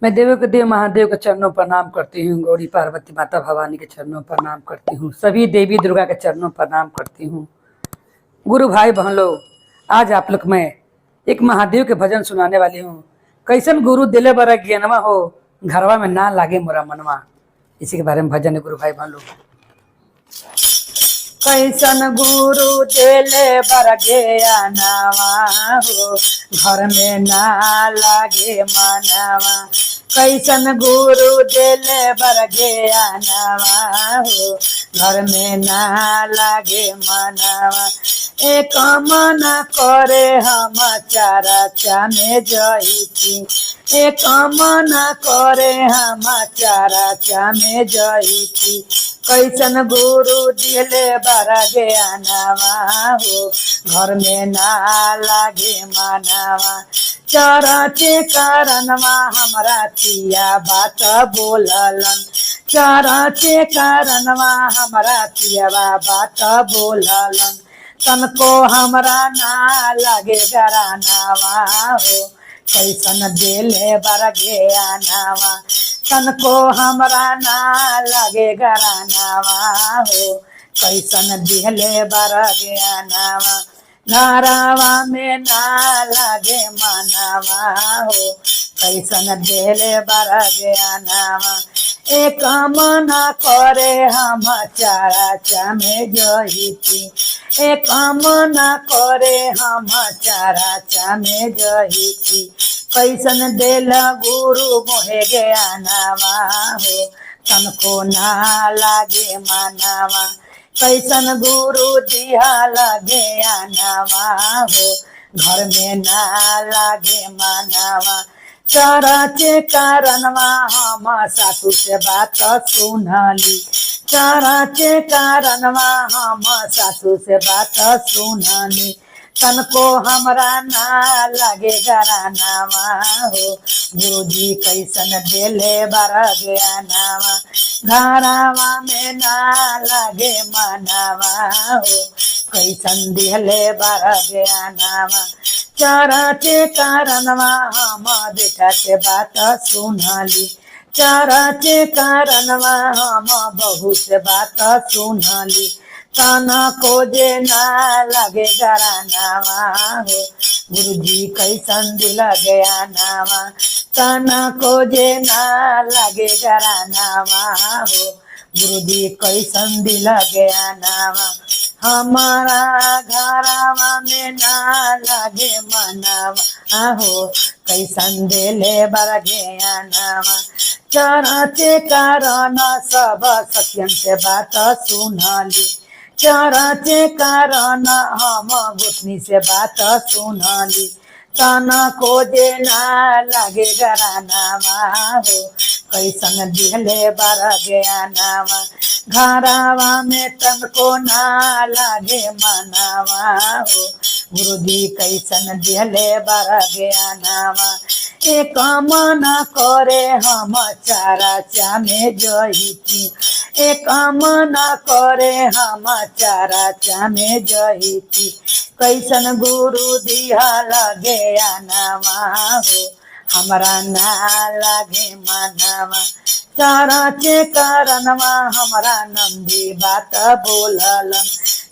मैं देवों के देव महादेव के चरणों पर प्रणाम करती हूँ। गौरी पार्वती माता भवानी के चरणों पर प्रणाम करती हूँ। सभी देवी दुर्गा के चरणों पर प्रणाम करती हूँ। गुरु भाई बहन लोग, आज आप लोग मैं एक महादेव के भजन सुनाने वाली हूँ। कैसन गुरु दिले बरा ज्ञानवा हो, घरवा में ना लागे मोरा मनवा। इसी के बारे में भजन है गुरु भाई बहन लोग। कैसन गुरु दिले बरा ज्ञानवा हो, घर में ना लागे मनवा। कैसन गुरु दिले बर ज्ञानवा हो, घर में ना लागे मनवा। एक मन करे हम चरचा में जईती, एक मन करे हम चरचा में जईती। कैसन गुरु दिले बर ज्ञानवा हो, घर में ना लागे मनवा। चरचे कारणवा हमरा तिया बात बोललन, चरचे कारणवा हमरा तियावा बात बोललन। तनको हमरा ना लागे गरानवा हो, कैसन दिले बर ज्ञानवा। तनको हमरा ना लागे गरानवा हो, कैसन दिले बर ज्ञानवा। घरवा में ना लागे मनवा हो, कैसन दिले बर ज्ञानवा। एक मन करे हम चरचा में जईती, एक मन करे हम चरचा में जईती। कैसन दिल गुरु मोहे ज्ञानवा हो, तनको ना लागे मनवा। कैसन गुरु दिया लगे आनवा हो, घर में ना लागे मनवा। चरचे कारणवा हम सासू से बात सुनली, चरचे कारणवा हम सासू से बात सुनली। तनको हमरा ना लागे गरानवा हो, गुरुजी कैसन दिले बर ज्ञानवा। घरवा में ना लागे मनवा हो, कैसन दिले बर ज्ञानवा। चरचे कारणवा हम बेटा से बात सुनली, चरचे कारणवा हम बहू से बात सुनली। तना को जे ना लगे गरानवा हो, गुरुजी कैसन दिल ज्ञानवा। तना को जे ना लगे गरानवा हो, गुरुजी कैसन दिल ज्ञानवा। हमारा घरवा में ना लागे मनवा हो, कैसन दिले बर ज्ञानवा। चरचे कारण सब सत्यन से बात सुनली, चरचे कारण हम गोतनी से बात सुनली। तना को जे ना लागे गरानवा हो, कैसन दिले बर ज्ञानवा। घरवा में तनको ना लागे मनवा हो, गुरुजी कैसन दिले बर ज्ञानवा। एक मन करे हम चरचा में जईती, एक मन करे हम चरचा में जईती। कैसन गुरु दिया लगे आनवा हो, हमरा ना लागे मनवा। चरचे कारणवा हमरा नंदी बात बोललन,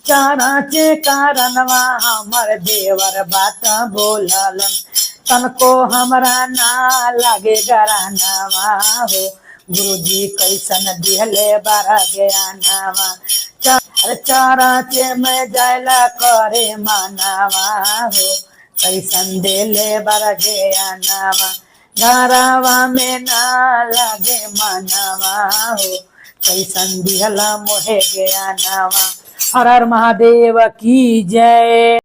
चरचे कारणवा हमर देवर बात बोललन। तनको हमरा ना लागे गरानवा हो, गुरुजी कैसन दिले बर ज्ञानवा। चरचे में जायला करे मनवा हो, कैसन दिले बर ज्ञानवा। घरवा में ना लागे मनवा हो, कैसन दिहला मोहे ज्ञानवा। हर हर महादेव की जय।